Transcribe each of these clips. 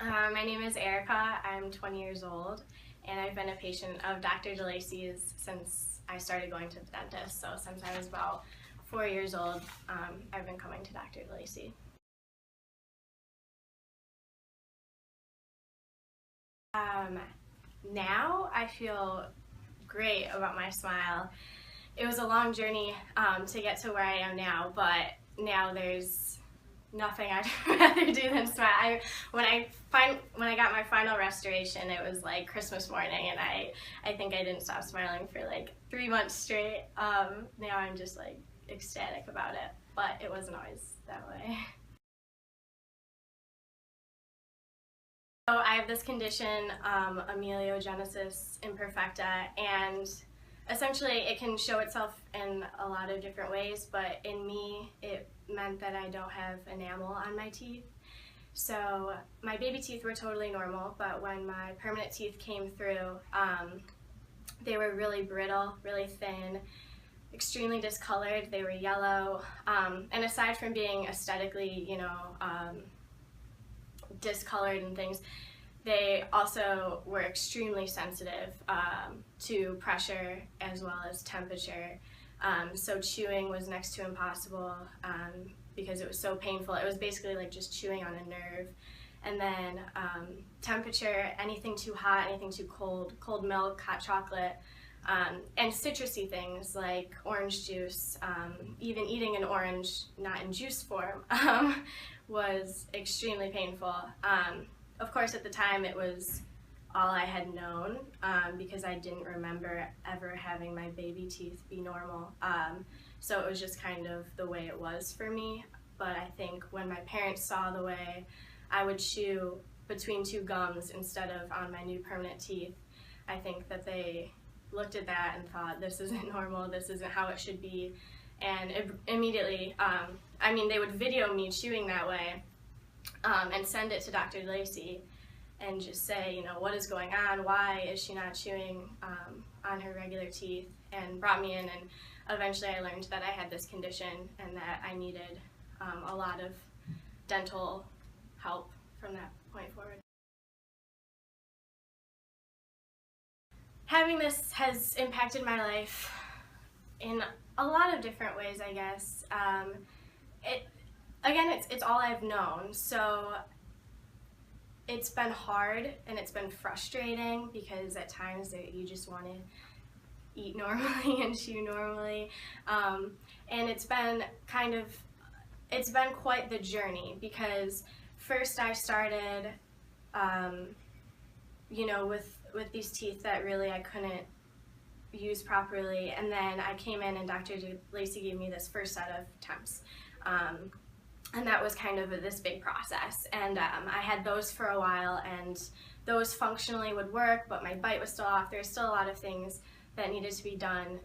My name is Erica. I'm 20 years old, and I've been a patient of Dr. DeLacy's since I started going to the dentist. So since I was about 4 years old, I've been coming to Dr. DeLacy. Now I feel great about my smile. It was a long journey to get to where I am now, but now there's nothing I'd rather do than smile. When I got my final restoration, it was like Christmas morning, and I think I didn't stop smiling for like 3 months straight. Now I'm just like ecstatic about it, but it wasn't always that way. So I have this condition, amelogenesis imperfecta, and essentially it can show itself in a lot of different ways, but in me it meant that I don't have enamel on my teeth. So my baby teeth were totally normal, but when my permanent teeth came through, they were really brittle, really thin, extremely discolored. They were yellow, and aside from being aesthetically, discolored and things, they also were extremely sensitive to pressure as well as temperature. So chewing was next to impossible because it was so painful. It was basically like just chewing on a nerve. And then temperature, anything too hot, anything too cold, cold milk, hot chocolate, and citrusy things like orange juice, even eating an orange not in juice form was extremely painful. Of course, at the time it was all I had known because I didn't remember ever having my baby teeth be normal. So it was just kind of the way it was for me. But I think when my parents saw the way I would chew between two gums instead of on my new permanent teeth, I think that they looked at that and thought, this isn't normal, this isn't how it should be. And immediately, they would video me chewing that way and send it to Dr. DeLacy and just say, what is going on? Why is she not chewing on her regular teeth? And brought me in, and eventually I learned that I had this condition and that I needed a lot of dental help from that point forward. Having this has impacted my life in a lot of different ways, I guess. It's all I've known, so it's been hard and it's been frustrating because at times you just want to eat normally and chew normally, and it's been quite the journey because first I started, with these teeth that really I couldn't use properly, and then I came in and Dr. DeLacy gave me this first set of temps. And that was kind of this big process, and I had those for a while, and those functionally would work, but my bite was still off. There's still a lot of things that needed to be done.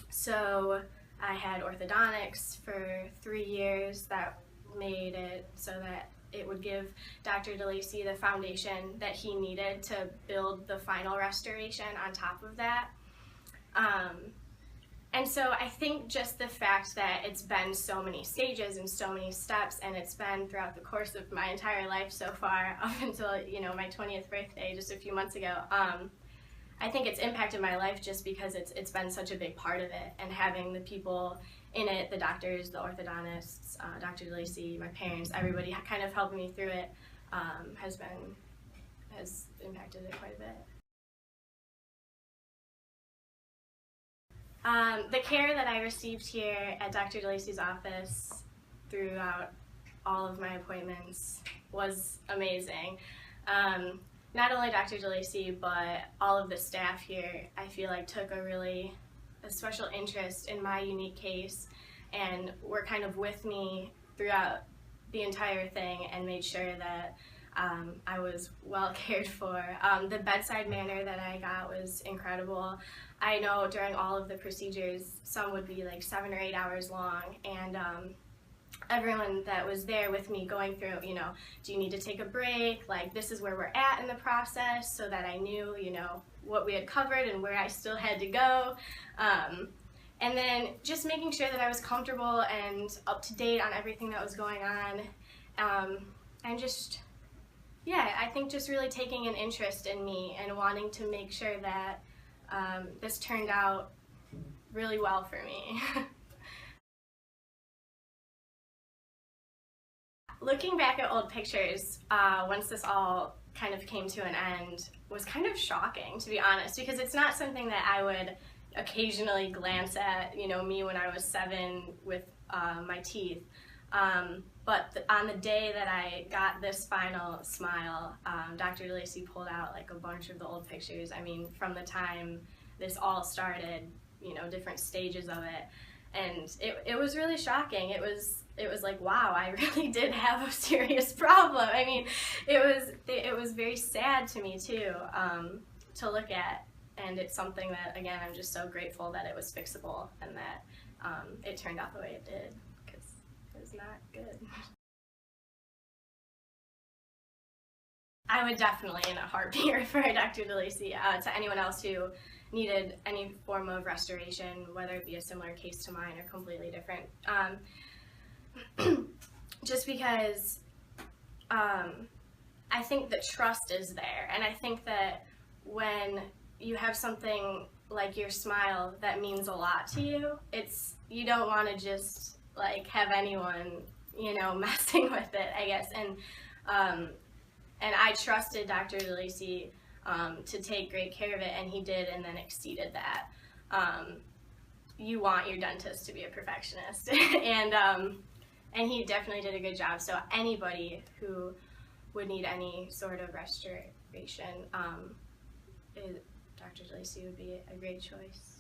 So I had orthodontics for 3 years that made it so that it would give Dr. DeLacy the foundation that he needed to build the final restoration on top of that. And so I think just the fact that it's been so many stages and so many steps, and it's been throughout the course of my entire life so far, up until my 20th birthday just a few months ago, I think it's impacted my life just because it's been such a big part of it, and having the people in it, the doctors, the orthodontists, Dr. DeLacy, my parents, everybody kind of helping me through it has impacted it quite a bit. The care that I received here at Dr. DeLacy's office throughout all of my appointments was amazing. Not only Dr. DeLacy, but all of the staff here, I feel like took a special interest in my unique case and were kind of with me throughout the entire thing and made sure that I was well cared for. The bedside manner that I got was incredible. I know during all of the procedures, some would be like 7 or 8 hours long, and everyone that was there with me going through, do you need to take a break? Like, this is where we're at in the process, so that I knew, what we had covered and where I still had to go. And then just making sure that I was comfortable and up to date on everything that was going on, and just Yeah, I think just really taking an interest in me and wanting to make sure that this turned out really well for me. Looking back at old pictures, once this all kind of came to an end, was kind of shocking, to be honest, because it's not something that I would occasionally glance at, you know, me when I was 7 with my teeth. But on the day that I got this final smile, Dr. DeLacy pulled out like a bunch of the old pictures. I mean, from the time this all started, you know, different stages of it. And it was really shocking. It was like, wow, I really did have a serious problem. I mean, it was very sad to me too, to look at. And it's something that, again, I'm just so grateful that it was fixable and that it turned out the way it did, because it was not good. I would definitely, in a heartbeat, refer Dr. DeLacy to anyone else who needed any form of restoration, whether it be a similar case to mine or completely different. Just because I think that trust is there, and I think that when you have something like your smile that means a lot to you, you don't want to just like have anyone, you know, messing with it, I guess. And I trusted Dr. DeLacy to take great care of it, and he did, and then exceeded that. You want your dentist to be a perfectionist, and he definitely did a good job. So anybody who would need any sort of restoration, Dr. DeLacy would be a great choice.